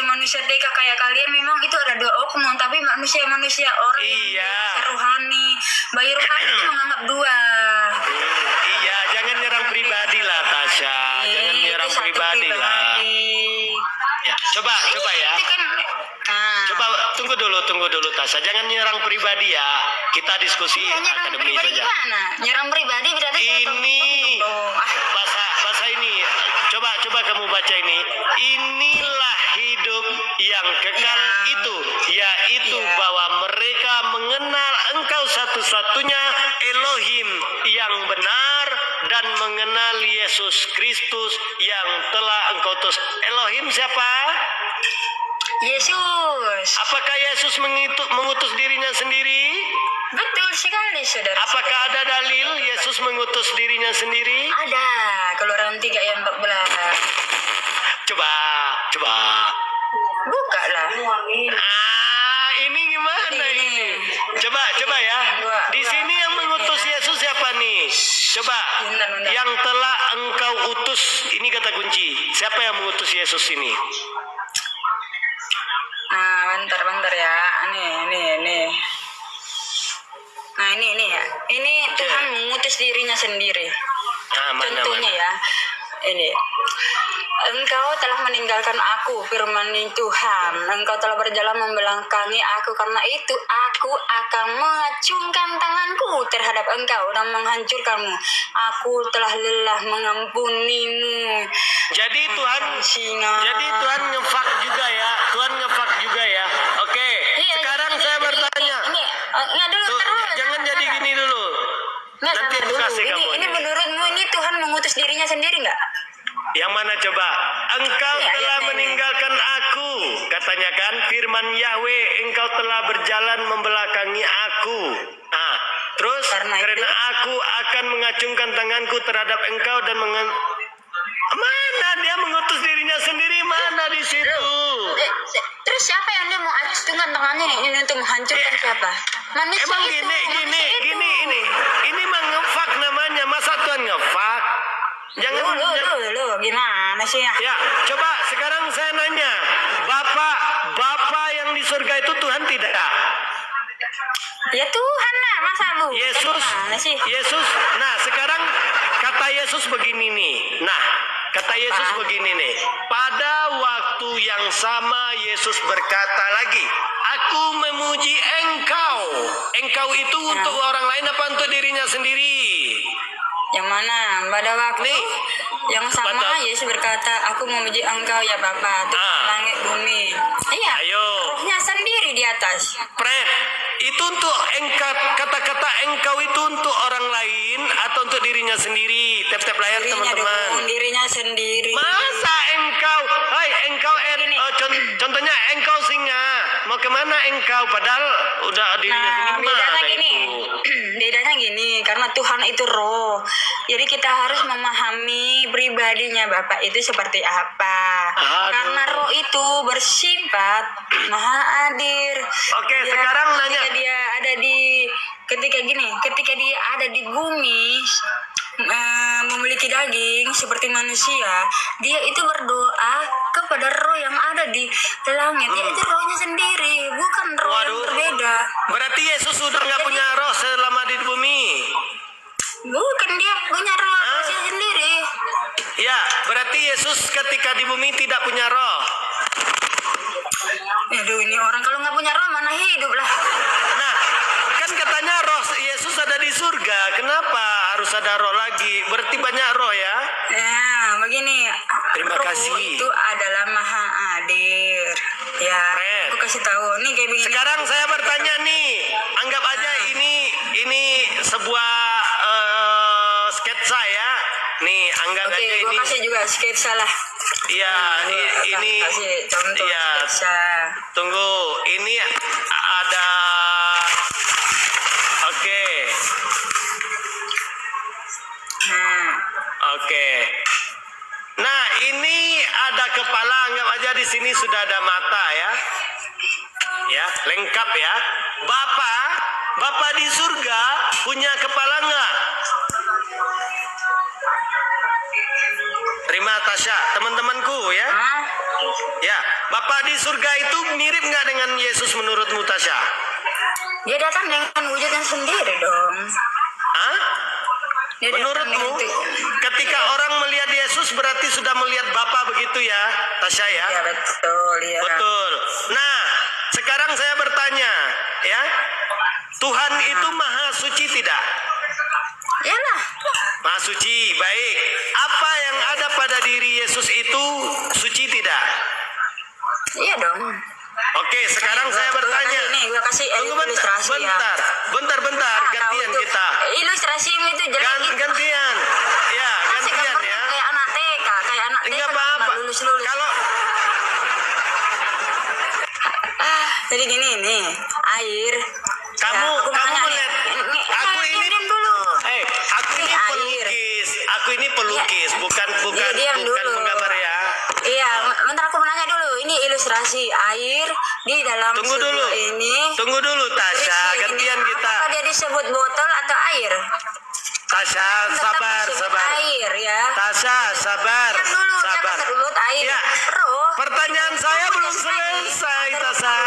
manusia TK kayak kalian memang itu ada dua oknum, tapi manusia orang yang rohani, bayi rohani itu menganggap dua. Iya, jangan nyerang pribadi lah Tasya, jangan nyerang pribadi lah. Ya, coba ya. Coba tunggu dulu Tasya, jangan nyerang pribadi ya. Kita diskusi akademis saja. Gimana? Nyerang pribadi berarti ini bahasa ini. Coba kamu baca ini. Inilah hidup yang kekal itu, yaitu bahwa mereka mengenal Engkau satu-satunya Elohim yang benar dan mengenal Yesus Kristus yang telah Engkau utus. Elohim siapa? Yesus. Apakah Yesus mengutus dirinya sendiri? Betul sekali, saudara. Apakah ada dalil Yesus mengutus dirinya sendiri? Ada. Keluaran 3 ayat 14. Coba. Buka lah. Ini gimana ini? Coba ya. Di sini yang mengutus Yesus siapa nih? Coba. Yang telah Engkau utus. Ini kata kunci. Siapa yang mengutus Yesus ini? Nah, bentar ya. Ini. Nah, ini ya. Ini Tuhan mengutus dirinya sendiri. Contohnya ya. Ini. Engkau telah meninggalkan aku, firman Tuhan. Engkau telah berjalan membelakangi aku, karena itu aku akan mengacungkan tanganku terhadap engkau dan menghancurkanmu. Aku telah lelah mengampunimu. Jadi Tuhan ngefak juga ya. Oke. Iya, sekarang saya bertanya. Jangan jadi gini dulu. Nanti aku kasih kamu. Ini menurutmu ini Tuhan mengutus dirinya sendiri nggak? Yang mana coba? Engkau telah meninggalkan aku, katanya kan, firman Yahweh, engkau telah berjalan membelakangi aku. Terus karena aku akan mengacungkan tanganku terhadap engkau dan mana dia mengutus dirinya sendiri, mana di situ? Terus siapa yang dia mau acungkan tangannya ini untuk menghancurkan siapa? Manusia emang itu, gini. Ini mah ngefak namanya, masa Tuhan ngefak? Jangan gimana sih ya? Ya, coba sekarang saya nanya, Bapak yang di surga itu Tuhan tidak? Ya Tuhan lah, masa lu? Yesus. Nah, sekarang kata Yesus begini nih. Pada waktu yang sama Yesus berkata lagi, aku memuji engkau. Engkau itu untuk orang lain apa untuk dirinya sendiri? Yang mana? Pada waktu yang sama Yesus berkata, aku memuji engkau ya Bapa, Tuhan langit bumi. Iya. Ayo. Rohnya sendiri di atas. Itu untuk kata-kata engkau itu untuk orang lain atau untuk dirinya sendiri? Tap layar teman-teman. Dirinya sendiri. Masa engkau? Contohnya engkau singa. Mau kemana engkau? Padahal udah dirinya sendiri. Bedanya gini, karena Tuhan itu roh. Jadi kita harus memahami pribadinya Bapak itu seperti apa. Karena roh itu bersifat maha adil. Oke, sekarang nanya. Ketika dia ada di bumi, memiliki daging seperti manusia, dia itu berdoa kepada roh yang ada di langit. Dia itu rohnya sendiri, bukan roh yang berbeda. Berarti Yesus sudah nggak punya roh selama di bumi? Bukan, dia punya roh sendiri. Ya, berarti Yesus ketika di bumi tidak punya roh. Aduh, ini orang kalau nggak punya roh mana hidup lah. Nah, kan katanya roh Yesus ada di surga. Kenapa harus ada roh lagi? Berarti banyak roh ya? Ya, begini. Terima kasih. Itu adalah maha adil. Ya, aku kasih tahu. Nih kayak begini. Sekarang saya bertanya nih. Anggap aja ini sebuah sketsa ya. Nih, anggap aja ini. Oke, kasih juga sketsa lah. Iya, ini. Kasih contoh sketsa. Tunggu, ini ada. Oke. Oke. Nah, ini ada kepala, anggap aja di sini sudah ada mata ya. Ya, lengkap ya. Bapak di surga punya kepala enggak? Terima sama Tasya, teman-temanku ya. Hah? Ya, Bapak di surga itu mirip nggak dengan Yesus menurutmu Tasya? Dia datang dengan wujudnya sendiri dong. Hah? Dia datang Menurutmu, dengan ketika orang melihat Yesus berarti sudah melihat Bapa begitu ya, Tasya ya? ya betul ya. Betul. Nah, sekarang saya bertanya, ya, Tuhan itu maha suci tidak? Iyalah. Maha suci, baik. Apa yang ada pada diri Yesus itu suci tidak? Iya dong. Oke, sekarang saya bertanya. Nih, gua kasih Tunggu ilustrasi ya. bentar, gantian Tahu tuh, kita. Ilustrasi itu jelas. Gantian. Ya, Masih gantian gambarnya ya. kayak anak TK, Enggak apa-apa. lulus. Kalau Jadi gini nih, air. kamu Ya, aku kamu nanya nih. melihat aku ini diam dulu. aku ini Air. pelukis. Aku ini pelukis, bukan diam dulu. menggambar ya. Iya, bentar aku menanya dulu. Ini ilustrasi air di dalam Tunggu dulu. Tunggu dulu Tasya, berisi gantian ini. kita. Apakah dia disebut botol atau air? Tasya, Tetap sabar. disebut air ya. Tasya, sabar. Diam dulu, Sabar. jangan disebut air. Ya. Roh. Pertanyaan saya belum selesai, Tasya.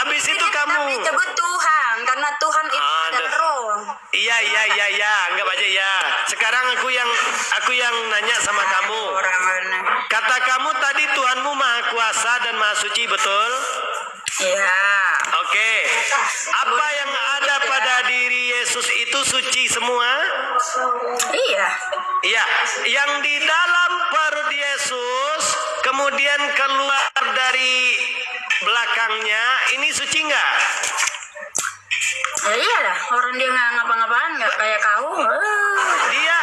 Habis itu kamu. Disebut Tuhan karena Tuhan itu adalah roh. Iya, anggap aja ya. Sekarang aku yang nanya sama kamu. Orang mana? Kata kamu tadi Tuhanmu maha kuasa dan maha suci, betul? Iya. Oke. Apa yang ada pada diri Yesus itu suci semua? Iya. Iya. Yang di dalam perut Yesus kemudian keluar dari belakangnya, ini suci nggak? Ya iyalah, orang dia nggak ngapa-ngapain, nggak kayak kau. Dia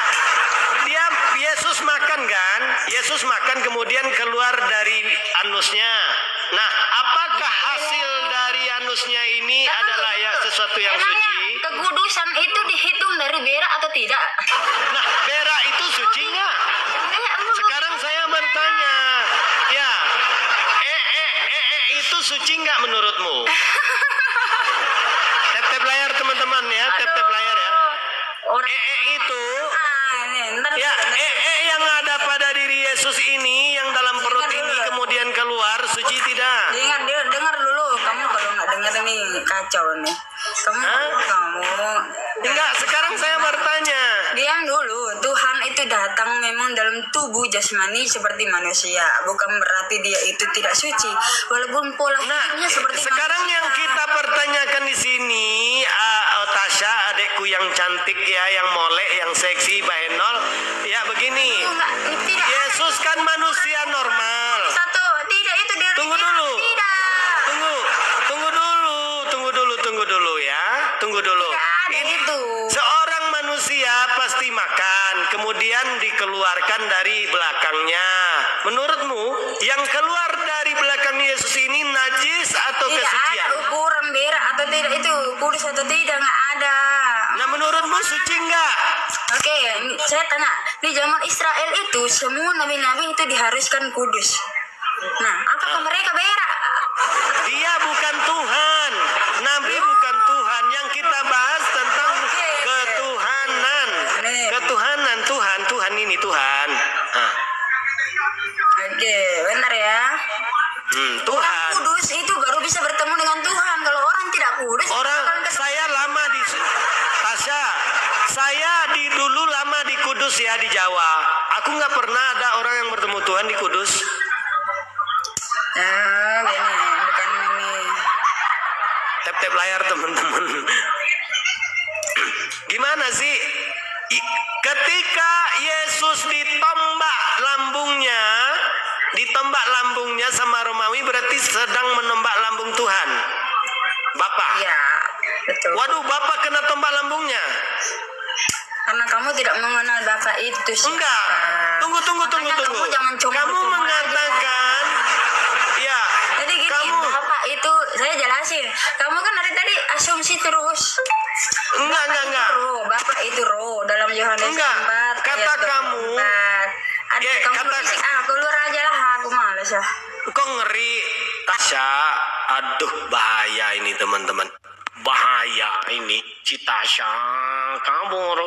Yesus makan kan? Yesus makan kemudian keluar dari anusnya. Nah, apakah hasil dari anusnya ini adalah ya sesuatu yang Emangnya suci? kekudusan itu dihitung dari berak atau tidak? Nah, berak itu suci nggak? Sekarang saya bertanya, ya, itu suci nggak menurutmu? Tap layar teman-teman ya, tap layar ya. Orang Itu ntar ya, yang ada pada diri Yesus ini, yang dalam perut ini kemudian keluar, suci tidak? dengar dulu. Kamu kalau nggak dengar nih kacau nih. Kamu Enggak, sekarang saya bertanya. diam dulu. Tuhan itu datang memang dalam tubuh jasmani seperti manusia, bukan berarti dia itu tidak suci walaupun pola hidupnya seperti sekarang manusia. yang kita pertanyakan di sini, Tasya, adekku yang cantik ya, yang molek, yang seksi, bahenol, ya begini. Tidak. Yesus kan manusia normal. Satu, tidak itu diri. Tunggu dulu. Tidak. Tunggu dulu ya. Tunggu dulu. Tidak ada itu. Seorang manusia pasti makan, kemudian dikeluarkan dari belakangnya. Menurutmu, yang keluar dari belakang Yesus ini najis atau Tidak kesucian? ada ukuran berak atau tidak itu, kudus atau tidak, nggak ada. Nah, menurutmu suci enggak? Oke, saya tanya, di zaman Israel itu semua nabi-nabi itu diharuskan kudus. Nah, apakah mereka berak? Dia bukan Tuhan. Nabi bukan Tuhan. Yang kita bahas tentang ketuhanan. Ketuhanan Tuhan ini Tuhan. Nah. Oke, bentar ya. Tuhan. Orang kudus itu baru bisa bertemu dengan Tuhan. Kalau orang tidak kudus, Saya lama di Tasya. Saya dulu lama di Kudus ya, di Jawa. Aku nggak pernah ada orang yang bertemu Tuhan di Kudus. ini bukan ini. Tap layar teman-teman. Gimana sih? Ketika Yesus ditombak lambungnya sama Romawi, berarti sedang menombak lambung Tuhan. Bapak. Iya, betul. Waduh, Bapak kena tombak lambungnya. Karena kamu tidak mengenal Bapak itu sih. Enggak. Tunggu. Kamu jangan Kamu mengatakan ya. Jadi gini, Bapak itu saya jelasin. Kamu kan dari tadi asumsi terus. Enggak. Bapak itu roh dalam Yohanes 4. Kata kamu. Kamu fisik, keluar aja lah, aku malas ya. Kok ngeri, Tasya? Aduh, bahaya ini teman-teman. Bahaya ini, si Tasya. Kabur.